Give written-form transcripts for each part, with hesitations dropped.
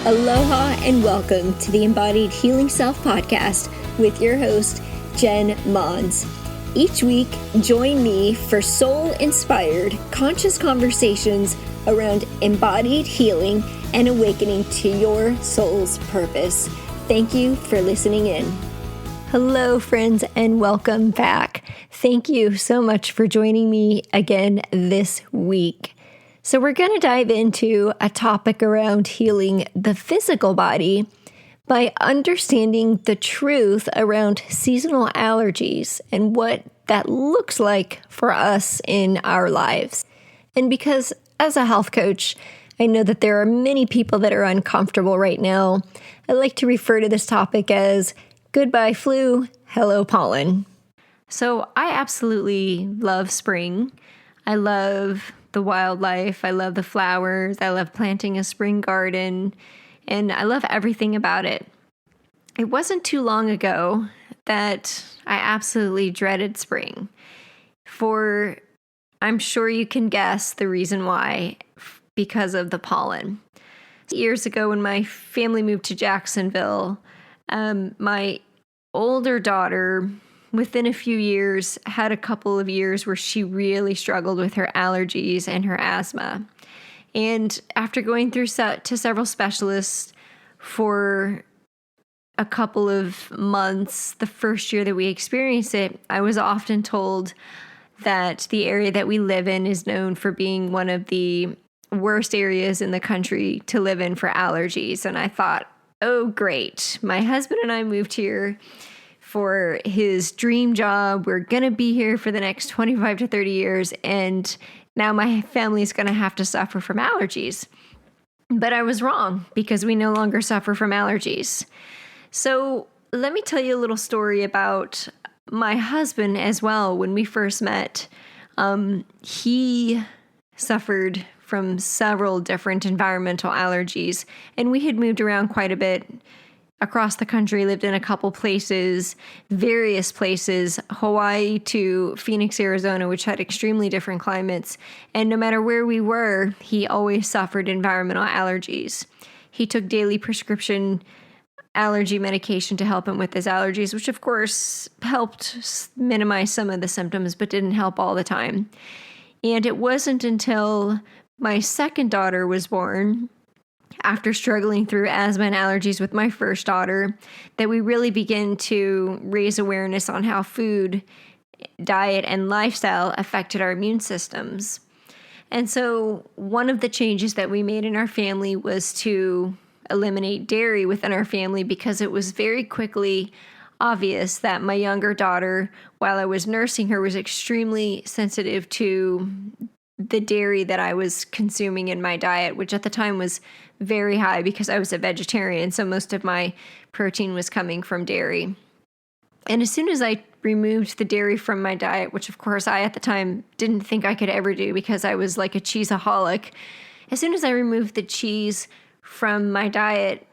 Aloha and welcome to the Embodied Healing Self podcast with your host, Jen Mons. Each week, join me for soul-inspired, conscious conversations around embodied healing and awakening to your soul's purpose. Thank you for listening in. Hello, friends, and welcome back. Thank you so much for joining me again this week. So we're going to dive into a topic around healing the physical body by understanding the truth around seasonal allergies and what that looks like for us in our lives. And because as a health coach, I know that there are many people that are uncomfortable right now, I like to refer to this topic as goodbye flu, hello pollen. So I absolutely love spring. I love the wildlife. I love the flowers. I love planting a spring garden, and I love everything about it. It wasn't too long ago that I absolutely dreaded spring. I'm sure you can guess the reason why, because of the pollen. Years ago when my family moved to Jacksonville, my older daughter, within a few years, had a couple of years where she really struggled with her allergies and her asthma. And after going through to several specialists for a couple of months, the first year that we experienced it, I was often told that the area that we live in is known for being one of the worst areas in the country to live in for allergies. And I thought, oh, great. My husband and I moved here for his dream job. We're going to be here for the next 25 to 30 years. And now my family is going to have to suffer from allergies. But I was wrong, because we no longer suffer from allergies. So let me tell you a little story about my husband as well. When we first met, he suffered from several different environmental allergies, and we had moved around quite a bit across the country, lived in a couple places, various places, Hawaii to Phoenix, Arizona, which had extremely different climates. And no matter where we were, he always suffered environmental allergies. He took daily prescription allergy medication to help him with his allergies, which of course helped minimize some of the symptoms, but didn't help all the time. And it wasn't until my second daughter was born, after struggling through asthma and allergies with my first daughter, that we really began to raise awareness on how food, diet, and lifestyle affected our immune systems. And so one of the changes that we made in our family was to eliminate dairy within our family, because it was very quickly obvious that my younger daughter, while I was nursing her, was extremely sensitive to the dairy that I was consuming in my diet, which at the time was very high because I was a vegetarian, so most of my protein was coming from dairy. And as soon as I removed the dairy from my diet, which of course I at the time didn't think I could ever do because I was like a cheeseaholic, as soon as I removed the cheese from my diet,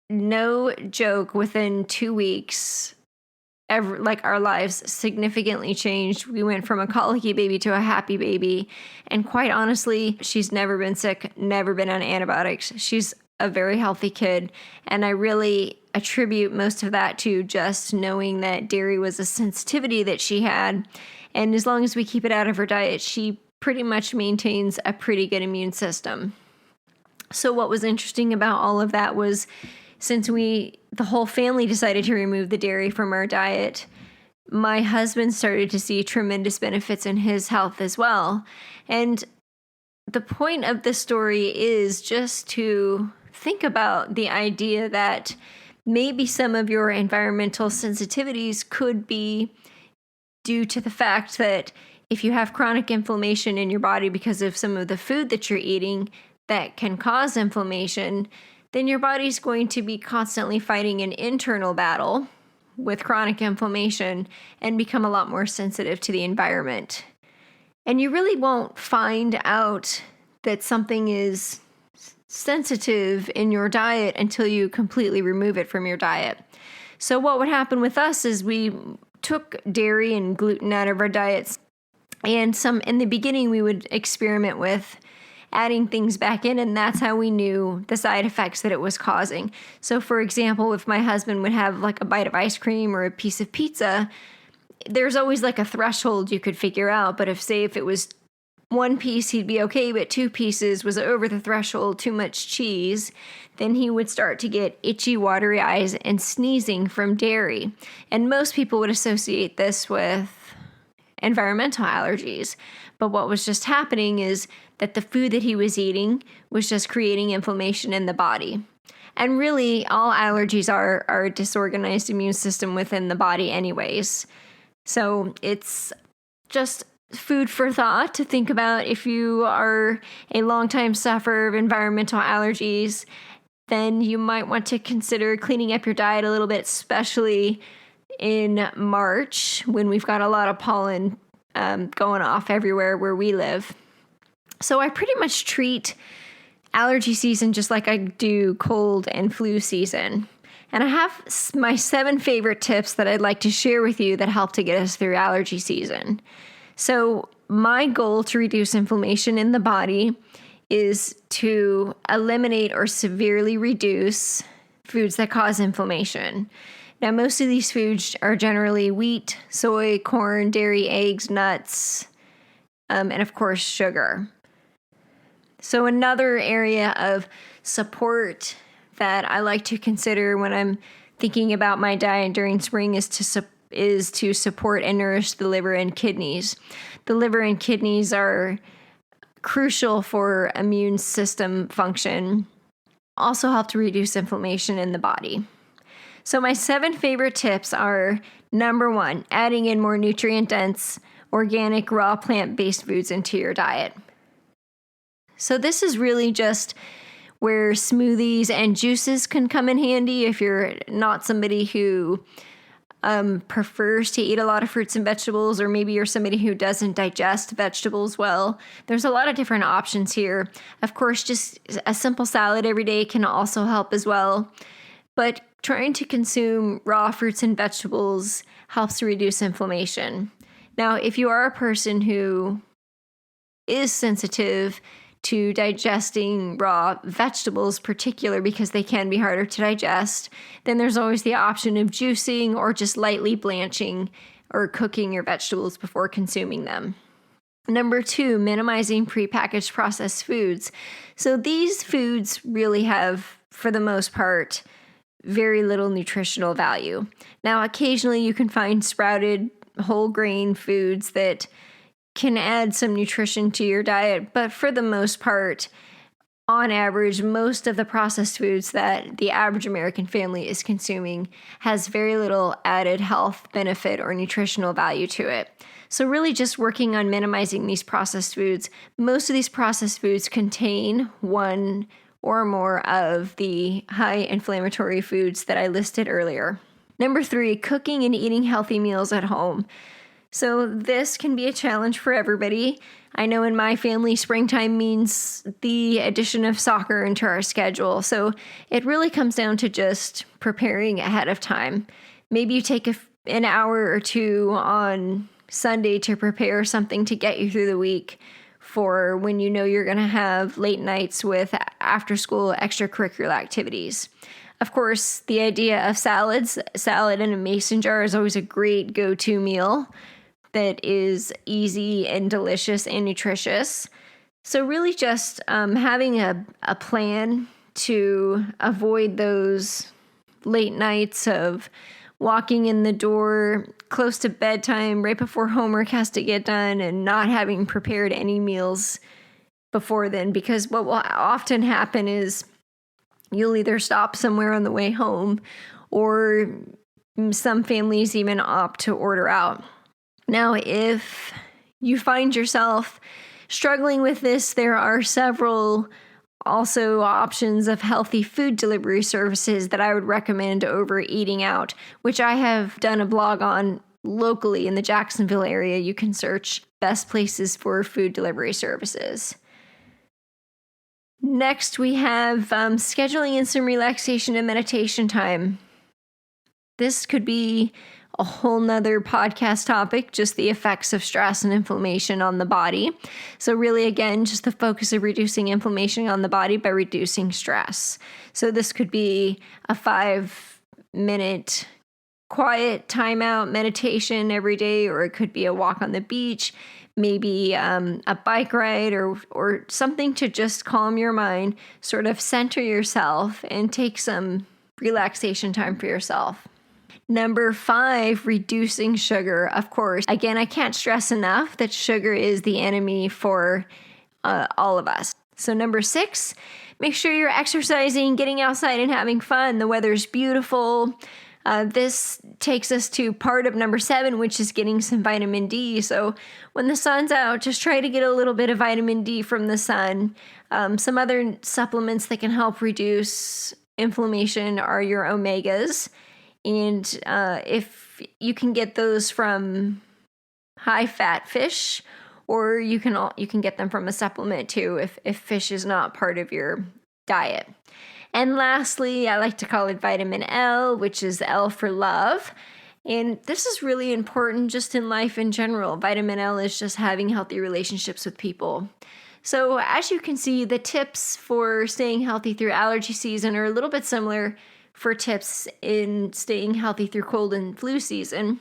no joke, within 2 weeks, our lives significantly changed. We went from a colicky baby to a happy baby. And quite honestly, she's never been sick, never been on antibiotics. She's a very healthy kid. And I really attribute most of that to just knowing that dairy was a sensitivity that she had. And as long as we keep it out of her diet, she pretty much maintains a pretty good immune system. So what was interesting about all of that was, since the whole family decided to remove the dairy from our diet, my husband started to see tremendous benefits in his health as well. And the point of this story is just to think about the idea that maybe some of your environmental sensitivities could be due to the fact that if you have chronic inflammation in your body because of some of the food that you're eating that can cause inflammation, then your body's going to be constantly fighting an internal battle with chronic inflammation and become a lot more sensitive to the environment. And you really won't find out that something is sensitive in your diet until you completely remove it from your diet. So what would happen with us is we took dairy and gluten out of our diets, and in the beginning we would experiment with adding things back in, and that's how we knew the side effects that it was causing. So for example, if my husband would have like a bite of ice cream or a piece of pizza, there's always like a threshold you could figure out. But if it was one piece, he'd be okay, but 2 pieces was over the threshold, too much cheese, then he would start to get itchy, watery eyes and sneezing from dairy. And most people would associate this with environmental allergies. But what was just happening is that the food that he was eating was just creating inflammation in the body. And really, all allergies are a disorganized immune system within the body anyways. So it's just food for thought to think about. If you are a longtime sufferer of environmental allergies, then you might want to consider cleaning up your diet a little bit, especially in March when we've got a lot of pollen going off everywhere where we live. So I pretty much treat allergy season just like I do cold and flu season. And I have my 7 favorite tips that I'd like to share with you that help to get us through allergy season. So my goal to reduce inflammation in the body is to eliminate or severely reduce foods that cause inflammation. Now, most of these foods are generally wheat, soy, corn, dairy, eggs, nuts, and of course, sugar. So another area of support that I like to consider when I'm thinking about my diet during spring is to support and nourish the liver and kidneys. The liver and kidneys are crucial for immune system function, also help to reduce inflammation in the body. So my 7 favorite tips are: number 1, adding in more nutrient-dense, organic, raw, plant-based foods into your diet. So this is really just where smoothies and juices can come in handy if you're not somebody who prefers to eat a lot of fruits and vegetables, or maybe you're somebody who doesn't digest vegetables well. There's a lot of different options here. Of course, just a simple salad every day can also help as well. But trying to consume raw fruits and vegetables helps to reduce inflammation. Now, if you are a person who is sensitive to digesting raw vegetables, particularly because they can be harder to digest, then there's always the option of juicing or just lightly blanching or cooking your vegetables before consuming them. Number 2, minimizing prepackaged processed foods. So these foods really have, for the most part, very little nutritional value. Now, occasionally you can find sprouted whole grain foods that can add some nutrition to your diet, but for the most part, on average, most of the processed foods that the average American family is consuming has very little added health benefit or nutritional value to it. So really just working on minimizing these processed foods. Most of these processed foods contain one or more of the high inflammatory foods that I listed earlier. Number 3, cooking and eating healthy meals at home. So this can be a challenge for everybody. I know in my family, springtime means the addition of soccer into our schedule. So it really comes down to just preparing ahead of time. Maybe you take an hour or 2 on Sunday to prepare something to get you through the week for when you know you're going to have late nights with after-school extracurricular activities. Of course, the idea of salad in a mason jar is always a great go-to meal that is easy and delicious and nutritious. So really just having a plan to avoid those late nights of walking in the door close to bedtime, right before homework has to get done, and not having prepared any meals before then. Because what will often happen is you'll either stop somewhere on the way home, or some families even opt to order out. Now, if you find yourself struggling with this, there are several also options of healthy food delivery services that I would recommend over eating out, which I have done a blog on locally in the Jacksonville area. You can search best places for food delivery services. Next, we have scheduling in some relaxation and meditation time. This could be a whole nother podcast topic, just the effects of stress and inflammation on the body. So really, again, just the focus of reducing inflammation on the body by reducing stress. So this could be a 5-minute quiet timeout meditation every day, or it could be a walk on the beach, maybe a bike ride or something to just calm your mind, sort of center yourself and take some relaxation time for yourself. Number 5, reducing sugar. Of course, again, I can't stress enough that sugar is the enemy for all of us. So number 6, make sure you're exercising, getting outside and having fun. The weather's beautiful. This takes us to part of number 7, which is getting some vitamin D. So when the sun's out, just try to get a little bit of vitamin D from the sun. Some other supplements that can help reduce inflammation are your omegas. And if you can get those from high-fat fish, or you can get them from a supplement too if fish is not part of your diet. And lastly, I like to call it vitamin L, which is L for love. And this is really important just in life in general. Vitamin L is just having healthy relationships with people. So as you can see, the tips for staying healthy through allergy season are a little bit similar for tips in staying healthy through cold and flu season.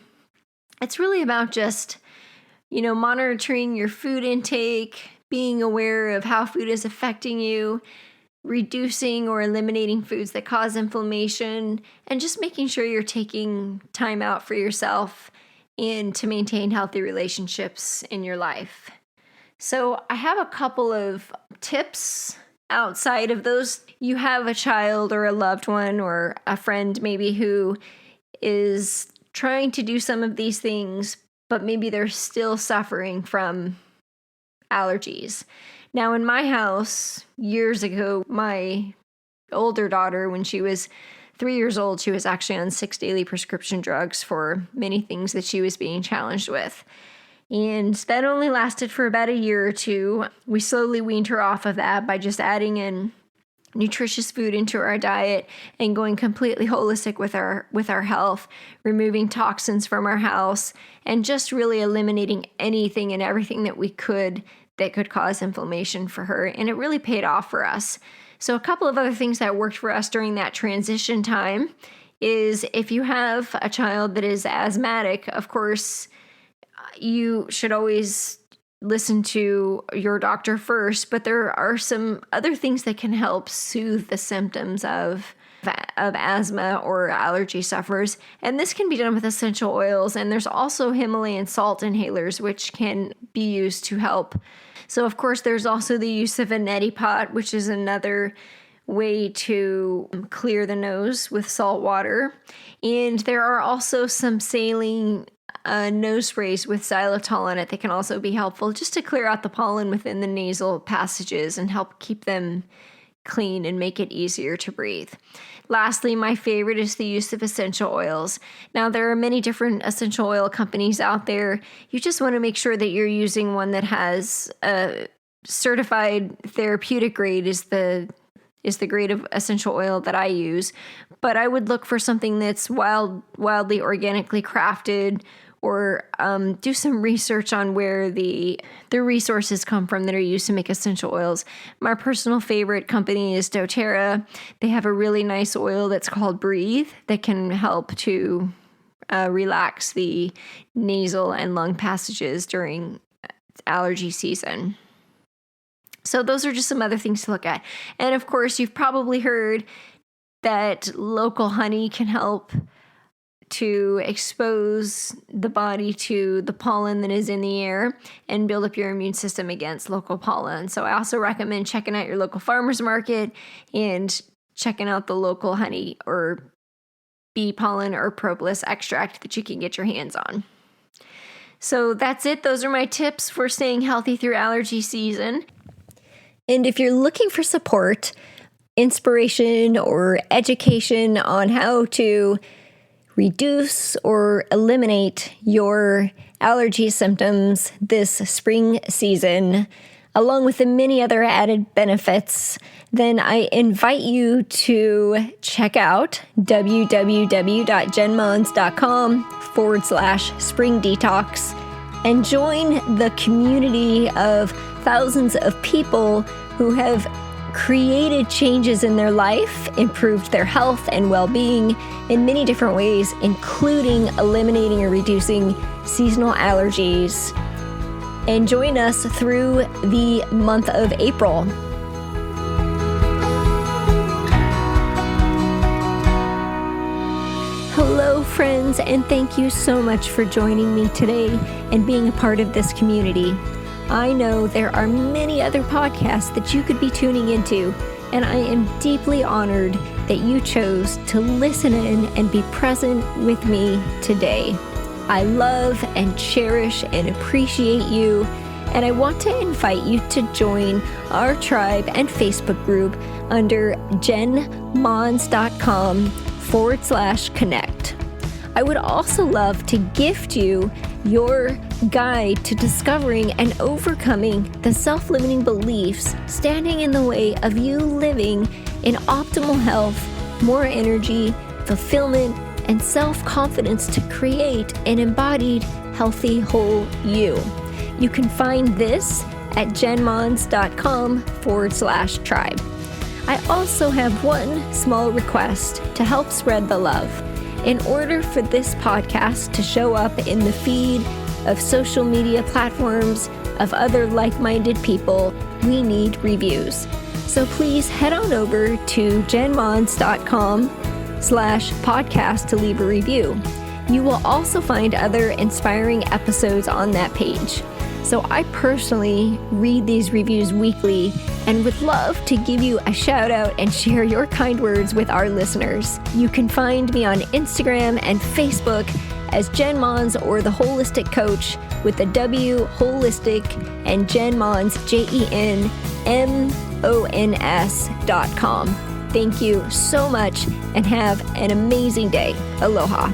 It's really about just, monitoring your food intake, being aware of how food is affecting you, reducing or eliminating foods that cause inflammation, and just making sure you're taking time out for yourself and to maintain healthy relationships in your life. So I have a couple of tips outside of those. You have a child or a loved one or a friend maybe who is trying to do some of these things, but maybe they're still suffering from allergies. Now, in my house, years ago, my older daughter, when she was 3 years old, she was actually on 6 daily prescription drugs for many things that she was being challenged with. And that only lasted for about a year or two. We slowly weaned her off of that by just adding in nutritious food into our diet and going completely holistic with our health, removing toxins from our house, and just really eliminating anything and everything that we could that could cause inflammation for her. And it really paid off for us. So a couple of other things that worked for us during that transition time is if you have a child that is asthmatic, of course, you should always listen to your doctor first, but there are some other things that can help soothe the symptoms of asthma or allergy sufferers. And this can be done with essential oils. And there's also Himalayan salt inhalers, which can be used to help. So, of course, there's also the use of a neti pot, which is another way to clear the nose with salt water. And there are also some saline nose sprays with xylitol in it that can also be helpful just to clear out the pollen within the nasal passages and help keep them clean and make it easier to breathe. Lastly, my favorite is the use of essential oils. Now, there are many different essential oil companies out there. You just want to make sure that you're using one that has a certified therapeutic grade is the grade of essential oil that I use. But I would look for something that's wildly organically crafted, or do some research on where the resources come from that are used to make essential oils. My personal favorite company is doTERRA. They have a really nice oil that's called Breathe that can help to relax the nasal and lung passages during allergy season. So those are just some other things to look at. And of course, you've probably heard that local honey can help to expose the body to the pollen that is in the air and build up your immune system against local pollen. So I also recommend checking out your local farmer's market and checking out the local honey or bee pollen or propolis extract that you can get your hands on. So that's it. Those are my tips for staying healthy through allergy season. And if you're looking for support, inspiration, or education on how to reduce or eliminate your allergy symptoms this spring season, along with the many other added benefits, then I invite you to check out www.jenmons.com/spring detox and join the community of thousands of people who have created changes in their life, improved their health and well-being in many different ways, including eliminating or reducing seasonal allergies. And join us through the month of April. Hello, friends, and thank you so much for joining me today and being a part of this community. I know there are many other podcasts that you could be tuning into, and I am deeply honored that you chose to listen in and be present with me today. I love and cherish and appreciate you, and I want to invite you to join our tribe and Facebook group under jenmons.com/connect. I would also love to gift you your guide to discovering and overcoming the self-limiting beliefs standing in the way of you living in optimal health, more energy, fulfillment, and self-confidence to create an embodied, healthy, whole you. You can find this at jenmons.com/tribe. I also have one small request to help spread the love. In order for this podcast to show up in the feed of social media platforms of other like-minded people, we need reviews. So please head on over to jenmons.com/podcast to leave a review. You will also find other inspiring episodes on that page. So I personally read these reviews weekly and would love to give you a shout out and share your kind words with our listeners. You can find me on Instagram and Facebook as Jen Mons or The Holistic Coach with the W Holistic and Jen Mons, JenMons.com. Thank you so much and have an amazing day. Aloha.